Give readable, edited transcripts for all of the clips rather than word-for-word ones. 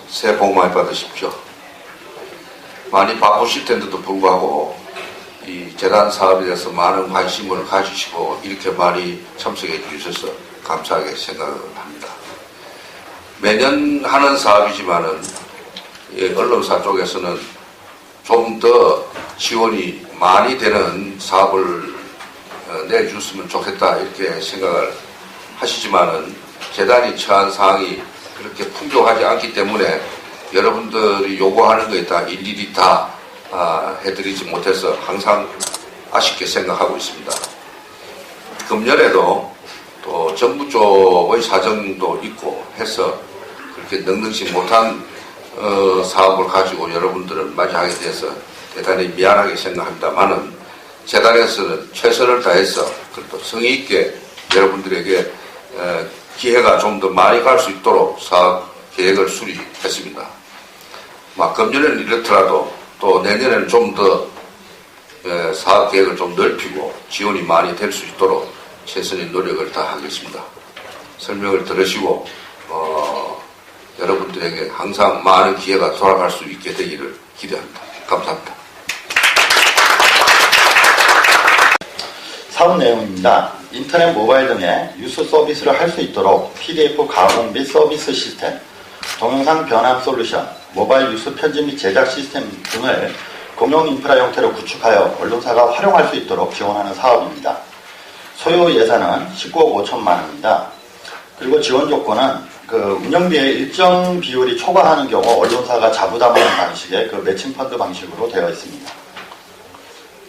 새해 복 많이 받으십시오. 많이 바쁘실 텐데도 불구하고 이 재단 사업에 대해서 많은 관심을 가지시고 이렇게 많이 참석해 주셔서 감사하게 생각을 합니다. 매년 하는 사업이지만은 언론사 쪽에서는 좀 더 지원이 많이 되는 사업을 내주셨으면 좋겠다 이렇게 생각을 하시지만은 재단이 처한 상황이 그렇게 풍족하지 않기 때문에 여러분들이 요구하는 거에 다 일일이 다 해드리지 못해서 항상 아쉽게 생각하고 있습니다. 금년에도 또 정부 쪽의 사정도 있고 해서 그렇게 넉넉지 못한 사업을 가지고 여러분들을 맞이하게 돼서 대단히 미안하게 생각합니다만은 재단에서는 최선을 다해서 그래도 성의 있게 여러분들에게 기회가 좀 더 많이 갈 수 있도록 사업 계획을 수립했습니다. 금년에는 이렇더라도 또 내년에는 좀 더 사업 계획을 좀 넓히고 지원이 많이 될 수 있도록 최선의 노력을 다하겠습니다. 설명을 들으시고 여러분들에게 항상 많은 기회가 돌아갈 수 있게 되기를 기대합니다. 감사합니다. 사업 내용입니다. 인터넷, 모바일 등의 뉴스 서비스를 할 수 있도록 PDF 가공 및 서비스 시스템, 동영상 변환 솔루션, 모바일 뉴스 편집 및 제작 시스템 등을 공용 인프라 형태로 구축하여 언론사가 활용할 수 있도록 지원하는 사업입니다. 소요 예산은 19억 5천만 원입니다. 그리고 지원 조건은 운영비의 일정 비율이 초과하는 경우 언론사가 자부담하는 방식의 매칭 펀드 방식으로 되어 있습니다.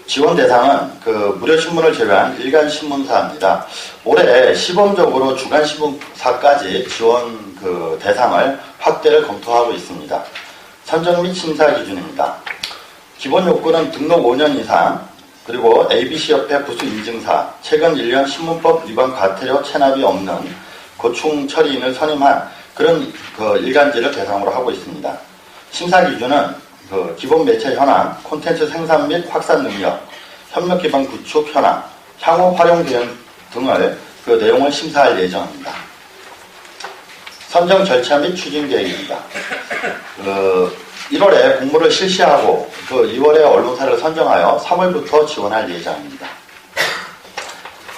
지원 대상은 무료 신문을 제외한 일간 신문사입니다. 올해 시범적으로 주간 신문사까지 지원 대상을 확대를 검토하고 있습니다. 선정 및 심사 기준입니다. 기본 요건은 등록 5년 이상, 그리고 ABC협회 부수 인증사, 최근 1년 신문법 위반 과태료 체납이 없는 고충 처리인을 선임한 그런 일간지를 대상으로 하고 있습니다. 심사 기준은 기본 매체 현황, 콘텐츠 생산 및 확산 능력, 협력 기반 구축 현황, 향후 활용 대응 등을 내용을 심사할 예정입니다. 선정 절차 및 추진 계획입니다. 1월에 공모를 실시하고 2월에 언론사를 선정하여 3월부터 지원할 예정입니다.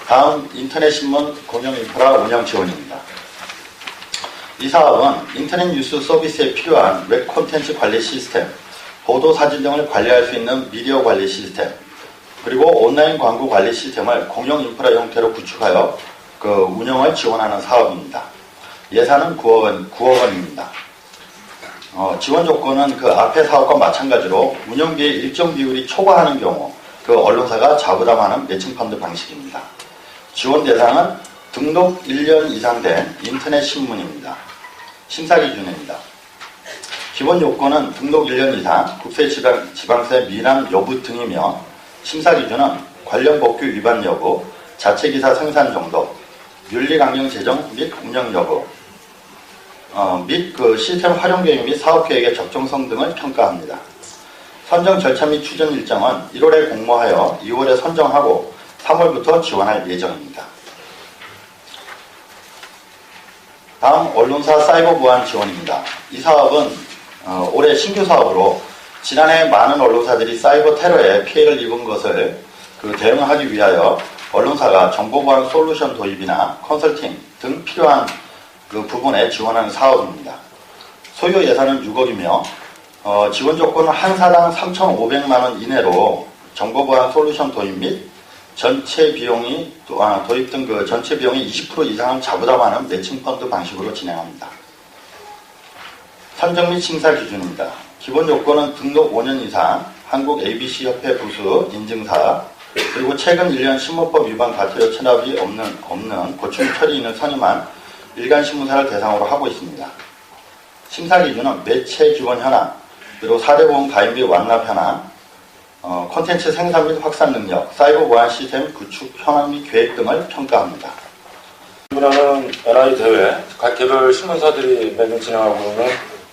다음 인터넷 신문 공영 인프라 운영 지원입니다. 이 사업은 인터넷 뉴스 서비스에 필요한 웹 콘텐츠 관리 시스템, 보도 사진 등을 관리할 수 있는 미디어 관리 시스템, 그리고 온라인 광고 관리 시스템을 공용 인프라 형태로 구축하여 운영을 지원하는 사업입니다. 예산은 9억 원입니다. 지원 조건은 앞의 사업과 마찬가지로 운영비의 일정 비율이 초과하는 경우 언론사가 자부담하는 매칭펀드 방식입니다. 지원 대상은 등록 1년 이상 된 인터넷 신문입니다. 심사 기준입니다. 기본 요건은 등록 1년 이상, 국세지방세 미남 여부 등이며 심사 기준은 관련 법규 위반 여부, 자체기사 생산 정도, 윤리강령 제정 및 운영 여부, 및 시스템 활용 계획 및 사업 계획의 적정성 등을 평가합니다. 선정 절차 및 추진 일정은 1월에 공모하여 2월에 선정하고 3월부터 지원할 예정입니다. 다음 언론사 사이버 보안 지원입니다. 이 사업은 올해 신규 사업으로 지난해 많은 언론사들이 사이버 테러에 피해를 입은 것을 대응하기 위하여 언론사가 정보보안 솔루션 도입이나 컨설팅 등 필요한 부분에 지원하는 사업입니다. 소요 예산은 6억이며 지원 조건은 한 사당 3,500만 원 이내로 정보보안 솔루션 도입 및 전체 비용이 도입 등 전체 비용의 20% 이상을 자부담하는 매칭펀드 방식으로 진행합니다. 선정 및 심사 기준입니다. 기본 요건은 등록 5년 이상, 한국 ABC협회 부수 인증사, 그리고 최근 1년 신문법 위반 과태료 체납이 없는 고충 처리인을 선임한 일간 신문사를 대상으로 하고 있습니다. 심사 기준은 매체 기본 현황, 그리고 사대보험 가입 및 완납 현황, 콘텐츠 생산 및 확산 능력, 사이버 보안 시스템 구축 현황 및 계획 등을 평가합니다. 이번에는 NI 대회, 각 개별 신문사들이 매년 진행하고 있는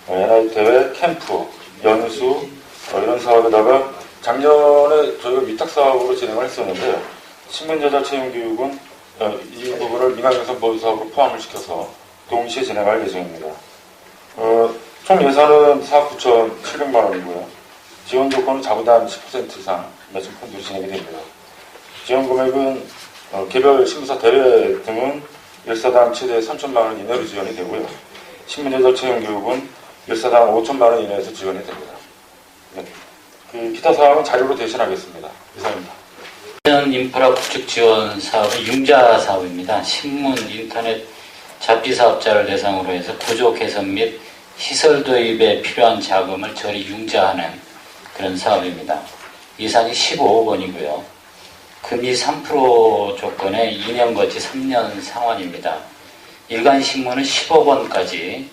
NI 대회, 캠프, 연수 이런 사업에다가 작년에 저희가 위탁 사업으로 진행을 했었는데 신문 제작 채용 교육은 이 부분을 민간경선 보유 사업으로 포함을 시켜서 동시에 진행할 예정입니다. 총 예산은 4억 9,700만 원이고요. 지원 조건은 자부담 10% 이상 매칭 펀드로 진행이 됩니다. 지원 금액은 개별 신문사 대회 등은 일사당 최대 3천만 원 이내로 지원이 되고요. 신문제작 채용 교육은 일사당 5천만 원 이내에서 지원이 됩니다. 네. 기타 사항은 자료로 대신하겠습니다. 이상입니다. 인프라 구축 지원 사업은 융자 사업입니다. 신문, 인터넷, 잡지 사업자를 대상으로 해서 구조 개선 및 시설 도입에 필요한 자금을 저리 융자하는 그런 사업입니다. 예산이 15억 원이고요. 금리 3% 조건에 2년 거치 3년 상환입니다. 일간신문은 10억 원까지,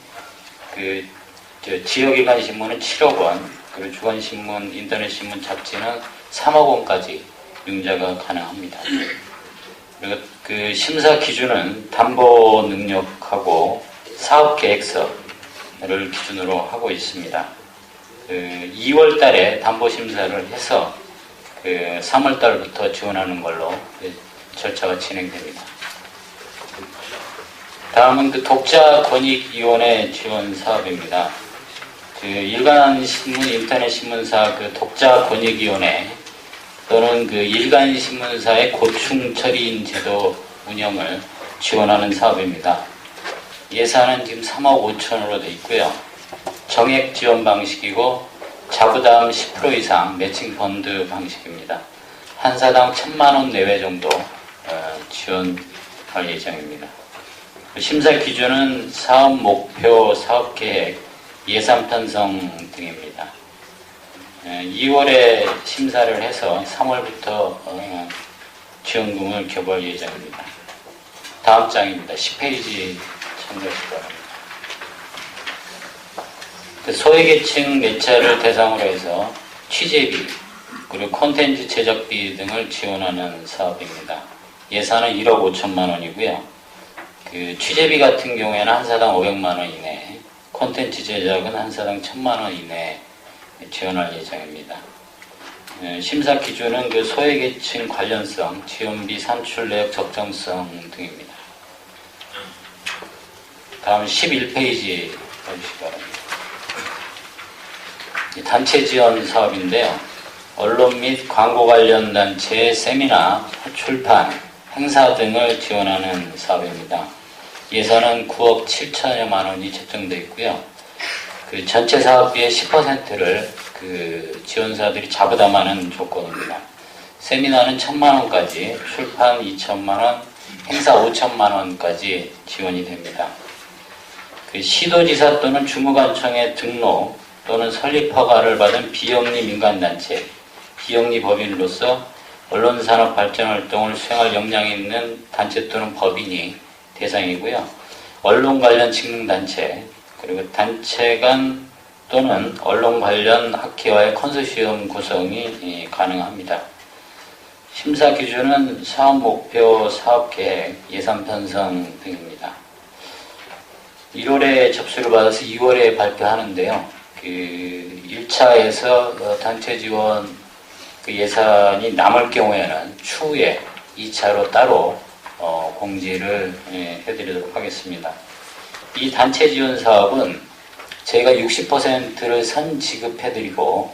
지역일간신문은 7억 원, 그리고 주간신문, 인터넷신문, 잡지는 3억 원까지 융자가 가능합니다. 그리고 그 심사 기준은 담보 능력하고 사업 계획서를 기준으로 하고 있습니다. 2월 달에 담보 심사를 해서 3월 달부터 지원하는 걸로 절차가 진행됩니다. 다음은 독자권익위원회 지원 사업입니다. 일간신문, 인터넷신문사 독자권익위원회 또는 일간신문사의 고충처리인 제도 운영을 지원하는 사업입니다. 예산은 지금 3억 5천으로 되어 있고요. 정액 지원 방식이고 자부담 10% 이상 매칭 펀드 방식입니다. 한 사당 1,000만 원 내외 정도 지원할 예정입니다. 심사 기준은 사업 목표, 사업 계획, 예산 편성 등입니다. 2월에 심사를 해서 3월부터 지원금을 교부할 예정입니다. 다음 장입니다. 10페이지 참고하시기 바랍니다. 소외계층 매체를 대상으로 해서 취재비, 그리고 콘텐츠 제작비 등을 지원하는 사업입니다. 예산은 1억 5천만 원이고요. 취재비 같은 경우에는 한 사당 500만 원 이내, 콘텐츠 제작은 한 사당 1,000만 원 이내 지원할 예정입니다. 심사 기준은 소외계층 관련성, 지원비 산출 내역 적정성 등입니다. 다음 11페이지 봐주시기 바랍니다. 단체 지원 사업인데요. 언론 및 광고 관련 단체의 세미나, 출판, 행사 등을 지원하는 사업입니다. 예산은 9억 7천여만 원이 책정되어 있고요. 전체 사업비의 10%를 지원사들이 자부담하는 조건입니다. 세미나는 1,000만 원까지, 출판 2천만 원, 행사 5천만 원까지 지원이 됩니다. 시도지사 또는 주무관청의 등록 또는 설립 허가를 받은 비영리 민간단체, 비영리 법인으로서 언론산업 발전 활동을 수행할 역량이 있는 단체 또는 법인이 대상이고요. 언론 관련 직능단체, 그리고 단체 간 또는 언론 관련 학회와의 컨소시엄 구성이 가능합니다. 심사 기준은 사업 목표, 사업 계획, 예산 편성 등입니다. 1월에 접수를 받아서 2월에 발표하는데요. 1차에서 단체 지원 예산이 남을 경우에는 추후에 2차로 따로 공지를 해드리도록 하겠습니다. 이 단체 지원 사업은 저희가 60%를 선 지급해드리고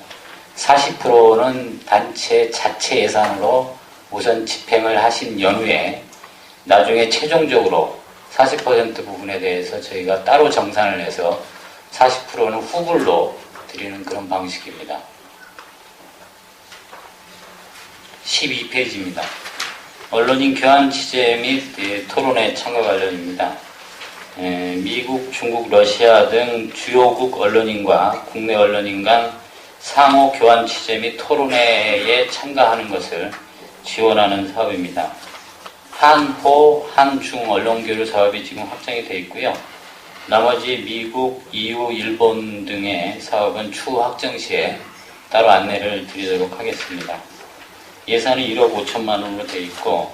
40%는 단체 자체 예산으로 우선 집행을 하신 연후에 나중에 최종적으로 40% 부분에 대해서 저희가 따로 정산을 해서 40%는 후불로 드리는 그런 방식입니다. 12페이지입니다. 언론인 교환 취재 및 토론회 참가 관련입니다. 미국, 중국, 러시아 등 주요국 언론인과 국내 언론인 간 상호 교환 취재 및 토론회에 참가하는 것을 지원하는 사업입니다. 한호, 한중 언론교류 사업이 지금 확정이 되어 있고요. 나머지 미국, EU, 일본 등의 사업은 추후 확정 시에 따로 안내를 드리도록 하겠습니다. 예산이 1억 5천만 원으로 되어 있고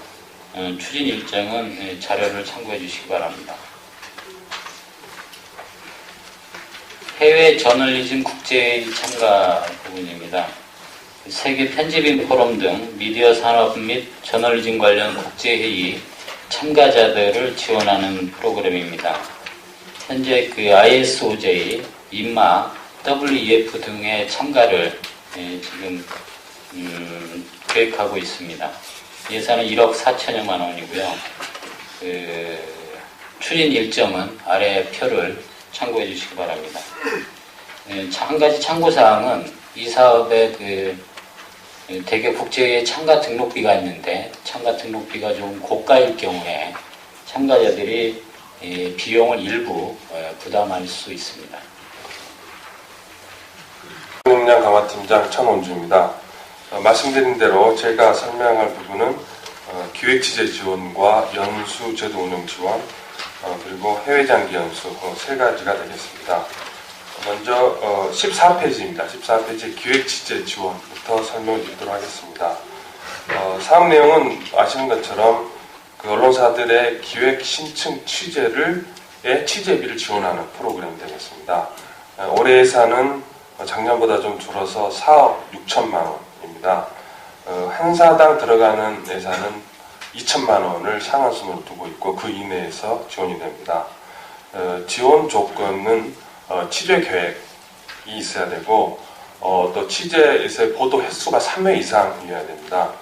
추진 일정은 자료를 참고해 주시기 바랍니다. 해외 저널리즘 국제회의 참가 부분입니다. 세계 편집인 포럼 등 미디어 산업 및 저널리즘 관련 국제회의 참가자들을 지원하는 프로그램입니다. 현재 ISOJ, 인마, WEF 등의 참가를 지금 계획하고 있습니다. 예산은 1억 4천여만 원이고요. 추진 일정은 아래 표를 참고해 주시기 바랍니다. 한 가지 참고사항은 이 사업에 대개 국제의 참가 등록비가 있는데 참가 등록비가 좀 고가일 경우에 참가자들이 비용을 일부 부담할 수 있습니다. 역량 강화팀장 천원주입니다. 말씀드린 대로 제가 설명할 부분은 기획취재 지원과 연수 제도 운영 지원, 그리고 해외 장기 연수 세 가지가 되겠습니다. 먼저 14페이지입니다. 14페이지 기획취재 지원부터 설명을 드리도록 하겠습니다. 사업 내용은 아시는 것처럼 그 언론사들의 기획 신청 취재의 취재비를 지원하는 프로그램이 되겠습니다. 올해 예산은 작년보다 좀 줄어서 4억 6천만 원입니다. 한 사당 들어가는 예산은 2천만 원을 상한선으로 두고 있고 그 이내에서 지원이 됩니다. 지원 조건은 취재 계획이 있어야 되고 또 취재에서의 보도 횟수가 3회 이상이어야 됩니다.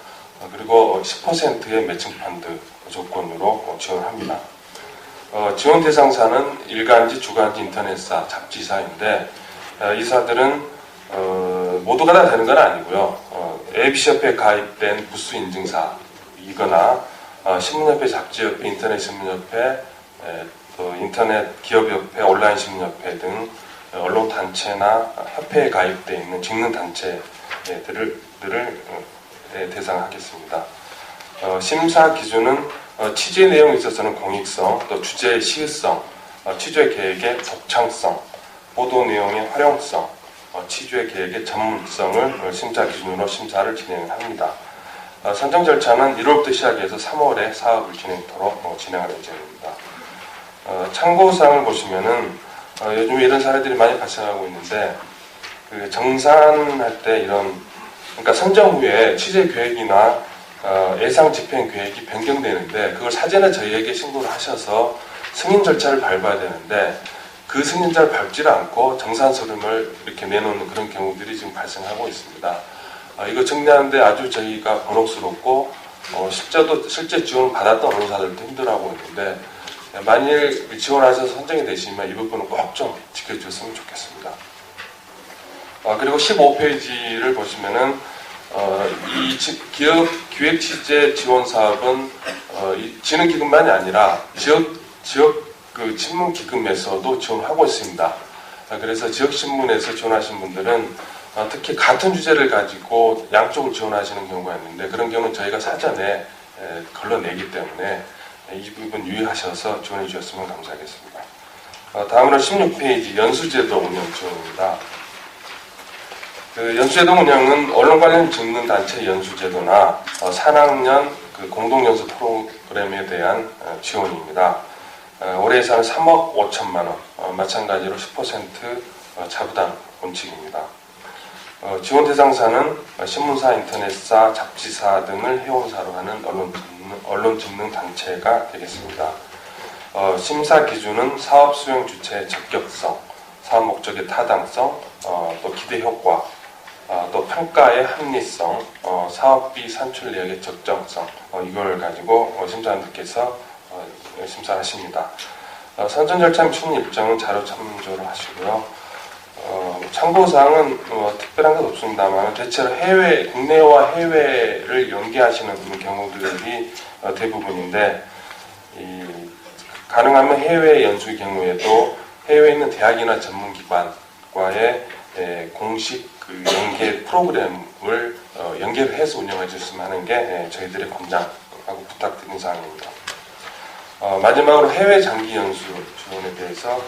그리고 10%의 매칭 펀드 조건으로 지원합니다. 지원 대상사는 일간지, 주간지, 인터넷사, 잡지사인데 이사들은 모두가 다 되는 건 아니고요. ABC협회에 가입된 부수 인증사이거나 신문협회, 잡지협회, 인터넷 신문협회, 또 인터넷 기업협회, 온라인 신문협회 등 언론단체나 협회에 가입되어 있는 직능 단체들을 대상하겠습니다. 심사 기준은 취재 내용에 있어서는 공익성, 또 주제의 시의성, 취재 계획의 독창성, 보도 내용의 활용성, 취재 계획의 전문성을 심사 기준으로 심사를 진행합니다. 선정 절차는 1월부터 시작해서 3월에 사업을 진행토록 진행할 예정입니다. 참고사항을 보시면은 요즘 이런 사례들이 많이 발생하고 있는데 그 정산할 때 그러니까 선정 후에 취재 계획이나 예상 집행 계획이 변경되는데 그걸 사전에 저희에게 신고를 하셔서 승인 절차를 밟아야 되는데 그 승인자를 밟지를 않고 정산 서류를 이렇게 내놓는 그런 경우들이 지금 발생하고 있습니다. 이거 정리하는데 아주 저희가 번혹스럽고 실제 지원을 받았던 언론사들도 힘들어하고 있는데 만일 지원하셔서 선정이 되시면 이 부분은 꼭 좀 지켜주셨으면 좋겠습니다. 그리고 15페이지를 보시면은 이 기업 기획 취재 지원 사업은 진흥기금만이 아니라 지역 그 신문기금에서도 지원하고 있습니다. 그래서 지역신문에서 지원하신 분들은 특히 같은 주제를 가지고 양쪽을 지원하시는 경우가 있는데 그런 경우는 저희가 사전에 걸러내기 때문에 이 부분 유의하셔서 지원해 주셨으면 감사하겠습니다. 다음으로 16페이지 연수제도 운영 지원입니다. 그 연수제도 운영은 언론 관련 직능단체 연수제도나 산학년 그 공동연수 프로그램에 대한 지원입니다. 올해 예산은 3억 5천만 원, 마찬가지로 10% 자부담 원칙입니다. 지원 대상사는 신문사, 인터넷사, 잡지사 등을 회원사로 하는 언론 직능 단체가 되겠습니다. 심사 기준은 사업 수행 주체의 적격성, 사업 목적의 타당성, 또 기대 효과, 또 평가의 합리성, 사업비 산출 내역의 적정성, 이걸 가지고 심사위원들께서 심사하십니다. 선정 절차 및 추진 일정은 자료 참조를 하시고요. 참고사항은 특별한 것 없습니다만 대체로 국내와 해외를 연계하시는 경우들이 대부분인데 가능하면 해외 연수의 경우에도 해외에 있는 대학이나 전문기관과의 공식 그 연계 프로그램을 연계를 해서 운영해 주셨으면 하는 게 저희들의 권장하고 부탁드리는 사항입니다. 마지막으로 해외 장기 연수 지원에 대해서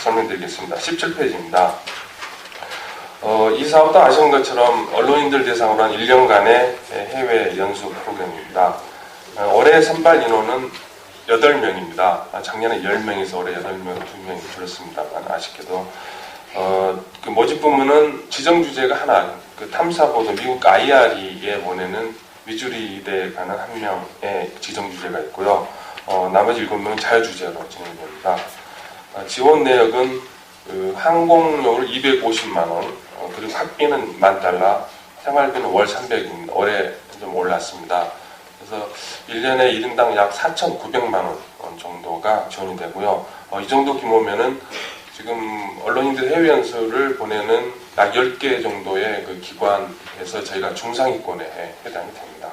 설명드리겠습니다. 17페이지입니다. 이 사업도 아시는 것처럼 언론인들 대상으로 한 1년간의 해외 연수 프로그램입니다. 올해 선발 인원은 8명입니다. 작년에 10명에서 올해 8명, 2명이 줄었습니다만 아쉽게도 그 모집 부문은 지정 주제가 하나, 그 탐사보도 미국 IRE에 보내는 미주리대에 가는 한 명의 지정 주제가 있고요. 나머지 7명은 자유주제로 진행됩니다. 지원 내역은 그 항공료를 250만 원, 그리고 학비는 $10,000, 생활비는 월 300입니다. 올해 좀 올랐습니다. 그래서 1년에 1인당 약 4,900만 원 정도가 지원이 되고요. 이 정도 규모면은 지금 언론인들 해외 연수를 보내는 약 10개 정도의 그 기관에서 저희가 중상위권에 해당이 됩니다.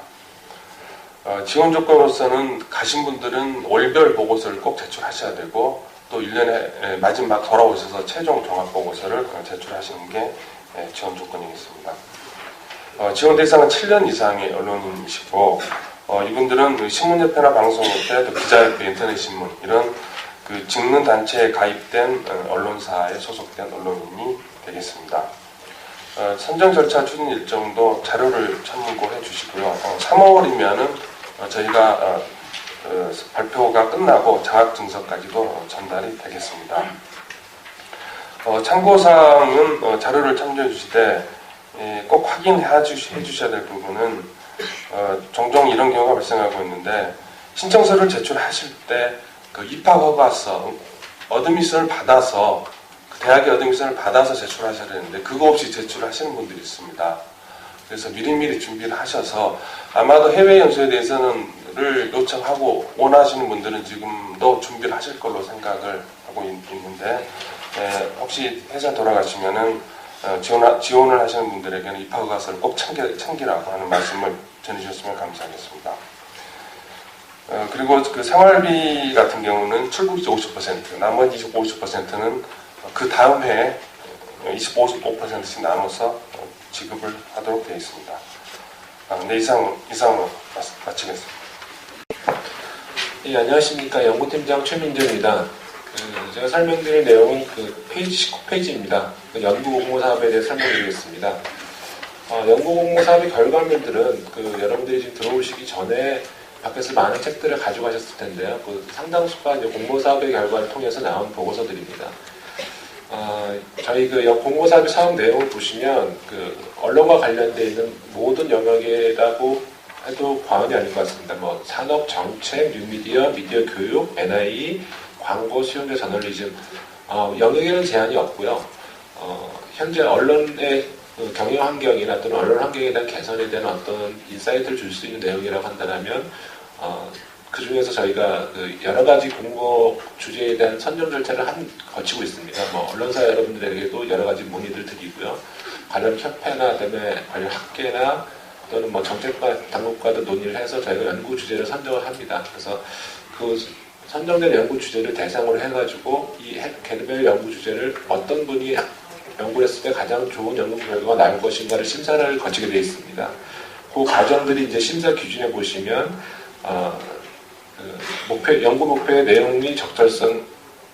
지원 조건으로서는 가신 분들은 월별 보고서를 꼭 제출하셔야 되고, 또 1년에 마지막 돌아오셔서 최종 종합 보고서를 제출하시는 게 지원 조건이겠습니다. 지원 대상은 7년 이상의 언론인이시고, 이분들은 신문협회나 방송협회, 또 기자협회, 인터넷신문 이런 그 직능 단체에 가입된 언론사에 소속된 언론인이 되겠습니다. 선정 절차 추진 일정도 자료를 참고해 주시고요. 3월이면은 저희가 발표가 끝나고 장학 증서까지도 전달이 되겠습니다. 참고사항은 자료를 참조해 주실 때 꼭 확인해 주셔야 될 부분은 종종 이런 경우가 발생하고 있는데, 신청서를 제출하실 때 그 입학허가서, 어드미션을 받아서, 그 대학의 어드미션을 받아서 제출하셔야 되는데 그거 없이 제출하시는 분들이 있습니다. 그래서 미리미리 준비를 하셔서, 아마도 해외 연수에 대해서는 요청하고 원하시는 분들은 지금도 준비를 하실 걸로 생각을 하고 있는데, 혹시 회사 돌아가시면은 지원을 하시는 분들에게는 입학허가서를 꼭 챙기라고 하는 말씀을 전해주셨으면 감사하겠습니다. 그리고 그 생활비 같은 경우는 출국이 50%, 나머지 50%는 그 다음 해에 25%씩 나눠서 지급을 하도록 되어 있습니다. 네, 이상으로 마치겠습니다. 예, 안녕하십니까. 연구팀장 최민재입니다. 제가 설명드릴 내용은 그 페이지 19페이지입니다. 그 연구공모 사업에 대해 설명드리겠습니다. 연구공모 사업의 결과물들은 여러분들이 지금 들어오시기 전에 밖에서 많은 책들을 가져가셨을 텐데요. 그 상당수가 이제 공모 사업의 결과를 통해서 나온 보고서들입니다. 저희 공모 사업의 사업 내용을 보시면 언론과 관련되어 있는 모든 영역이라고 해도 과언이 아닌 것 같습니다. 뭐 산업, 정책, 뉴미디어, 미디어 교육, NI, 광고, 수용자 저널리즘, 영역에는 제한이 없고요. 현재 언론의 경영 환경이나 또는 언론 환경에 대한 개선에 대한 어떤 인사이트를 줄 수 있는 내용이라고 한다면, 그 중에서 저희가 여러 가지 공모 주제에 대한 선정 절차를 거치고 있습니다. 뭐 언론사 여러분들에게도 여러 가지 문의를 드리고요. 관련 협회나 그다음에 관련 학계나 또는 뭐 정책과 당국과도 논의를 해서 저희가 연구 주제를 선정을 합니다. 그래서 그 선정된 연구 주제를 대상으로 해가지고 이 개별 연구 주제를 어떤 분이 연구를 했을 때 가장 좋은 연구 결과가 나올 것인가를 심사를 거치게 되어 있습니다. 그 과정들이 이제 심사 기준에 보시면 연구 목표의 내용이 적절성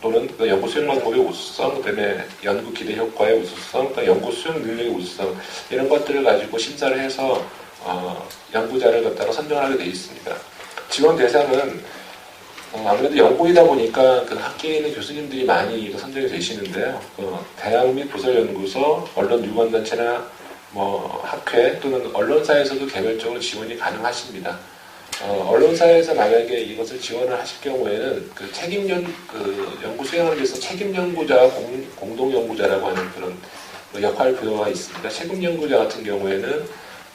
또는 연구 수행 방법의 우수성, 그다음에 연구 기대 효과의 우수성, 연구 수행 능력의 우수성 이런 것들을 가지고 심사를 해서 연구자를 갖다가 선정을 하게 되어 있습니다. 지원 대상은 아무래도 연구이다 보니까 학계에 있는 교수님들이 많이 선정이 되시는데요. 대학 및 부설연구소, 언론 유관단체나 뭐 학회 또는 언론사에서도 개별적으로 지원이 가능하십니다. 언론사에서 만약에 이것을 지원을 하실 경우에는 연구 수행하기 위해서 책임 연구자와 공동 연구자라고 하는 그런 역할 부여가 있습니다. 책임 연구자 같은 경우에는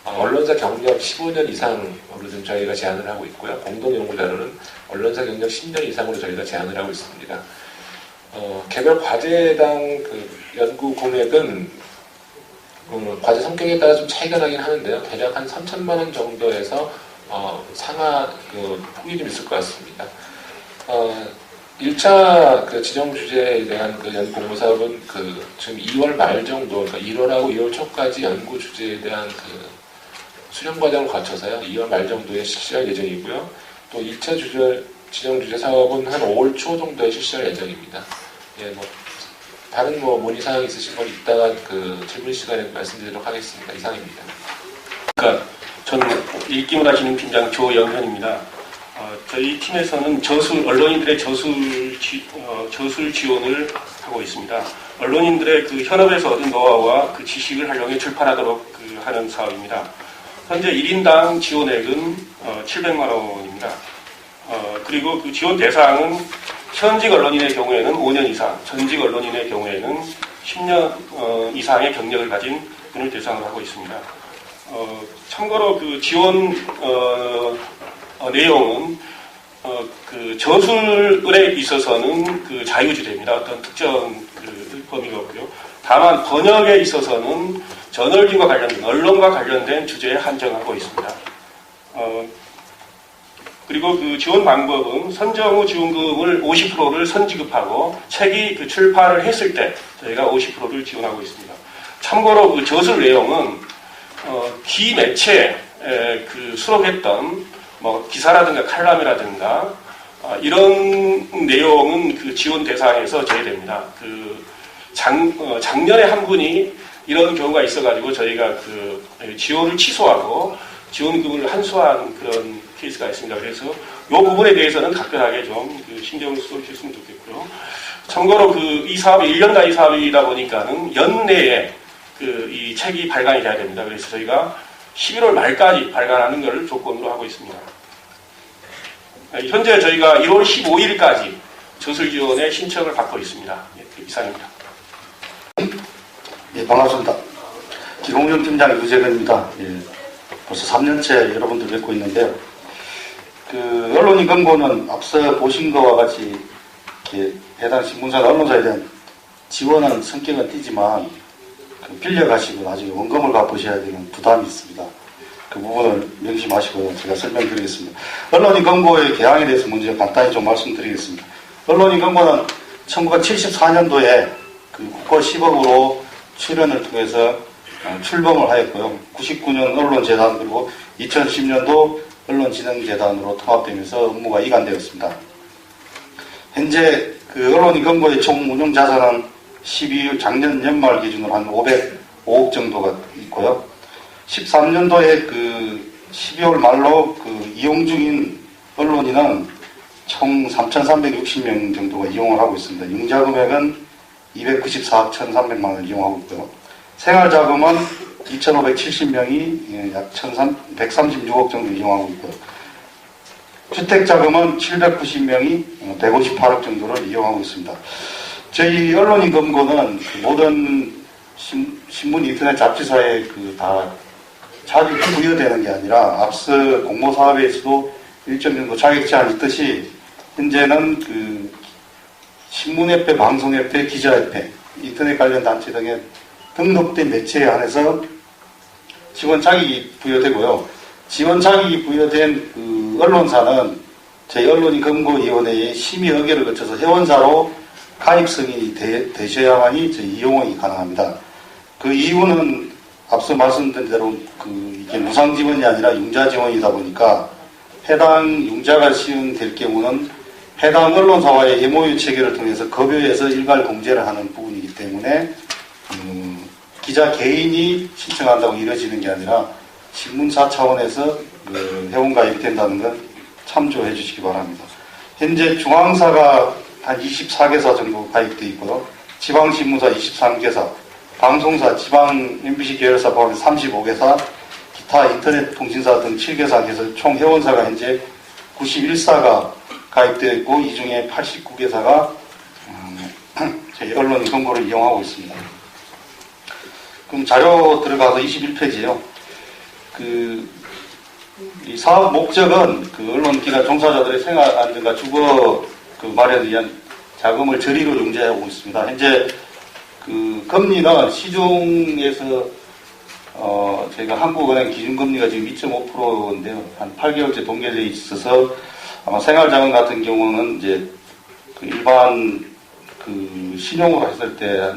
언론사 경력 15년 이상으로 좀 저희가 제안을 하고 있고요. 공동 연구자로는 언론사 경력 10년 이상으로 저희가 제안을 하고 있습니다. 개별 과제당 연구 금액은 과제 성격에 따라 좀 차이가 나긴 하는데요. 대략 한 3천만 원 정도에서 상하 폭이 좀 있을 것 같습니다. 1차 지정 주제에 대한 연구 공모 사업은 지금 2월 말 정도, 그러니까 1월하고 2월 초까지 연구 주제에 대한 수련 과정을 거쳐서요. 2월 말 정도에 실시할 예정이고요. 또 2차 지정 주제 사업은 한 5월 초 정도에 실시할 예정입니다. 예, 다른 문의 사항 있으신 건 이따가 질문 시간에 말씀드리도록 하겠습니다. 이상입니다. 저는 일기문화 진흥팀장 조영현입니다. 저희 팀에서는 언론인들의 저술 지원을 하고 있습니다. 언론인들의 현업에서 얻은 노하우와 지식을 활용해 출판하도록 하는 사업입니다. 현재 1인당 지원액은 700만 원입니다. 그리고 지원 대상은 현직 언론인의 경우에는 5년 이상, 전직 언론인의 경우에는 10년 이상의 경력을 가진 분을 대상으로 하고 있습니다. 참고로 그 지원 내용은 그 저술에 있어서는 그 자유주제입니다. 어떤 특정 그 범위가 없고요. 다만 번역에 있어서는 저널링과 관련된 언론과 관련된 주제에 한정하고 있습니다. 그리고 그 지원 방법은 선정 후 지원금을 50%를 선지급하고 책이 그 출판을 했을 때 저희가 50%를 지원하고 있습니다. 참고로 그 저술 내용은 기매체에 그 수록했던 뭐 기사라든가 칼럼이라든가 이런 내용은 그 지원 대상에서 제외됩니다. 그 작년에 한 분이 이런 경우가 있어가지고 저희가 그 지원을 취소하고 지원금을 환수한 그런 케이스가 있습니다. 그래서 이 부분에 대해서는 각별하게 좀그 신경을 써주셨으면 좋겠고요. 참고로 그 이 사업이 1년 단위 사업이다 보니까는 연내에 그 이 책이 발간이 돼야 됩니다. 그래서 저희가 11월 말까지 발간하는 것을 조건으로 하고 있습니다. 현재 저희가 1월 15일까지 저술 지원의 신청을 받고 있습니다. 이상입니다. 예, 반갑습니다. 기공정 팀장 유재근입니다. 예, 벌써 3년째 여러분들 뵙고 있는데요. 그 언론인 권고는 앞서 보신 것과 같이 이렇게 해당 신문사나 언론사에 대한 지원은 성격은 띄지만 그 빌려가시고 나중에 원금을 갚으셔야 되는 부담이 있습니다. 그 부분을 명심하시고 제가 설명드리겠습니다. 언론인 권고의 개항에 대해서 먼저 간단히 좀 말씀드리겠습니다. 언론인 권고는 1974년도에 그 국고 10억으로 출연을 통해서 출범을 하였고요. 99년 언론재단 그리고 2010년도 언론진흥재단으로 통합되면서 업무가 이관되었습니다. 현재 그 언론인 권고의 총 운용 자산은 12월 작년 연말 기준으로 한 505억 정도가 있고요. 13년도에 그 12월 말로 그 이용 중인 언론인은 총 3,360명 정도가 이용을 하고 있습니다. 융자 금액은 294억 1,300만 원을 이용하고 있고요. 생활자금은 2,570명이 약 136억 정도 이용하고 있고요. 주택자금은 790명이 158억 정도를 이용하고 있습니다. 저희 언론인 권고는 모든 신문, 인터넷, 잡지사에 그 다 자격이 부여되는 게 아니라 앞서 공모사업에서도 일정 정도 자격 제한이 있듯이 현재는 그 신문협회, 방송협회, 기자협회, 인터넷 관련 단체 등의 등록된 매체에 한해서 지원 자격이 부여되고요. 지원 자격이 부여된 그 언론사는 저희 언론인 권고위원회의 심의 의결을 거쳐서 회원사로 가입 승인이 되셔야만이 저희 이용이 가능합니다. 그 이유는 앞서 말씀드린 대로 그 이게 무상 지원이 아니라 융자 지원이다 보니까 해당 융자가 시행될 경우는 해당 언론사와의 MOU 체결을 통해서 급여에서 일괄 공제를 하는 부분이기 때문에 기자 개인이 신청한다고 이루어지는 게 아니라 신문사 차원에서 그 회원 가입된다는 건 참조해 주시기 바랍니다. 현재 중앙사가 한 24개사 정도 가입되어 있고요. 지방신문사 23개사, 방송사, 지방 MBC 계열사 포함해 35개사, 기타 인터넷 통신사 등 7개사 해서 총 회원사가 현재 91사가 가입되어 있고 이 중에 89개사가 저희 언론인 권고를 이용하고 있습니다. 그럼 자료 들어가서 21페이지요. 이 사업 목적은 그 언론기관 종사자들의 생활 안정과 주거 그 마련을 위한 자금을 저리로 용제하고 있습니다. 현재 그 금리는 시중에서 저희가 한국은행 기준금리가 지금 2.5%인데요. 한 8개월째 동결되어 있어서 아마 생활자금 같은 경우는 이제 그 일반 그 신용으로 했을 때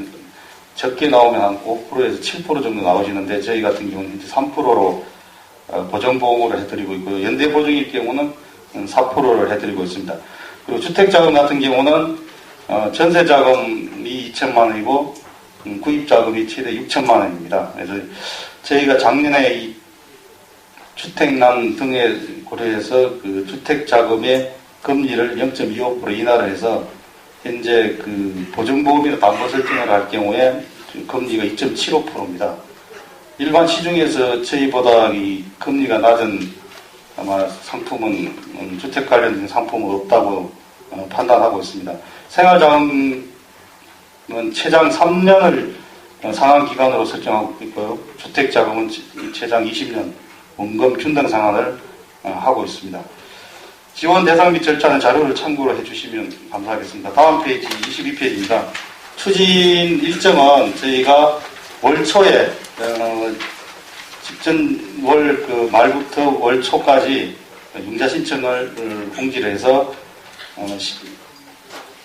적게 나오면 한 5%에서 7% 정도 나오시는데 저희 같은 경우는 현재 3%로 보전보험으로 해드리고 있고요. 연대보증일 경우는 4%를 해드리고 있습니다. 그리고 주택자금 같은 경우는 전세자금이 2천만 원이고 구입자금이 최대 6천만 원입니다. 그래서 저희가 작년에 이 주택난 등에 고려해서 그 주택자금의 금리를 0.25% 인하를 해서 현재 그 보증보험이나 담보 설정을 할 경우에 금리가 2.75%입니다. 일반 시중에서 저희보다 이 금리가 낮은 아마 상품은 주택 관련된 상품은 없다고 판단하고 있습니다. 생활자금은 최장 3년을 상한 기간으로 설정하고 있고요. 주택자금은 최장 20년 원금 균등 상한을 하고 있습니다. 지원 대상 및 절차는 자료를 참고로 해주시면 감사하겠습니다. 다음 페이지 22페이지입니다. 추진 일정은 저희가 월 초에 직전 월 말부터 월 초까지 융자 신청을 공지를 해서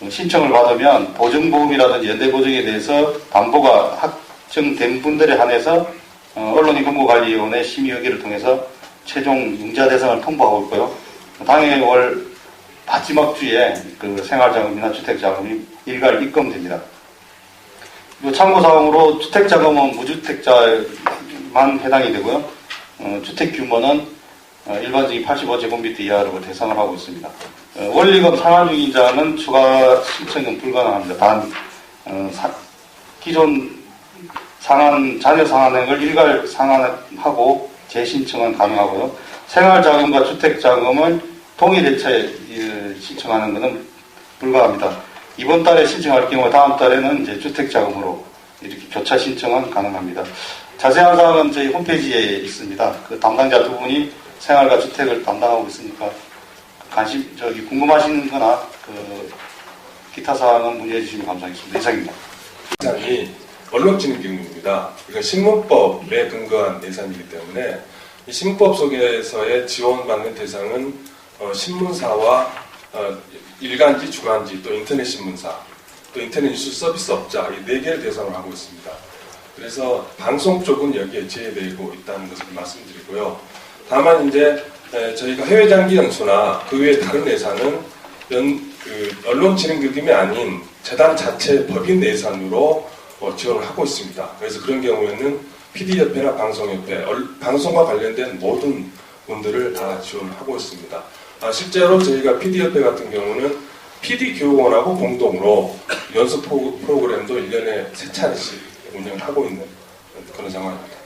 신청을 받으면 보증보험이라든지 연대보증에 대해서 담보가 확정된 분들에 한해서 언론인권고관리위원회 심의의결을 통해서 최종 융자 대상을 통보하고 있고요. 당해 월 마지막 주에 생활자금이나 주택자금이 일괄 입금됩니다. 참고사항으로 주택자금은 무주택자만 해당이 되고요. 주택 규모는 일반적인 85제곱미터 이하로 대상을 하고 있습니다. 원리금 상환 중인 자는 추가 신청은 불가능합니다. 단 기존 자녀 상환액을 일괄 상환하고 재신청은 가능하고요. 생활자금과 주택자금을 동일 회차에 신청하는 것은 불가합니다. 이번 달에 신청할 경우 다음 달에는 이제 주택자금으로 이렇게 교차 신청은 가능합니다. 자세한 사항은 저희 홈페이지에 있습니다. 담당자 두 분이 생활과 주택을 담당하고 있으니까 궁금하신 거나 기타 사항은 문의해 주시면 감사하겠습니다. 이상입니다. 예산이 언론진흥기금입니다. 그러니까 신문법에 근거한 예산이기 때문에 이 신문법 속에서의 지원받는 대상은 신문사와 일간지, 주간지, 또 인터넷 신문사, 또 인터넷 뉴스 서비스업자 이 4개를 대상으로 하고 있습니다. 그래서 방송 쪽은 여기에 제외되고 있다는 것을 말씀드리고요. 다만 이제 저희가 해외장기 연수나 그 외에 다른 예산은 언론진흥기금이 아닌 재단 자체 법인 예산으로 지원을 하고 있습니다. 그래서 그런 경우에는 PD협회나 방송협회, 방송과 관련된 모든 분들을 다 지원하고 있습니다. 실제로 저희가 PD협회 같은 경우는 PD교육원하고 공동으로 연수 프로그램도 1년에 3차례씩 운영을 하고 있는 그런 상황입니다.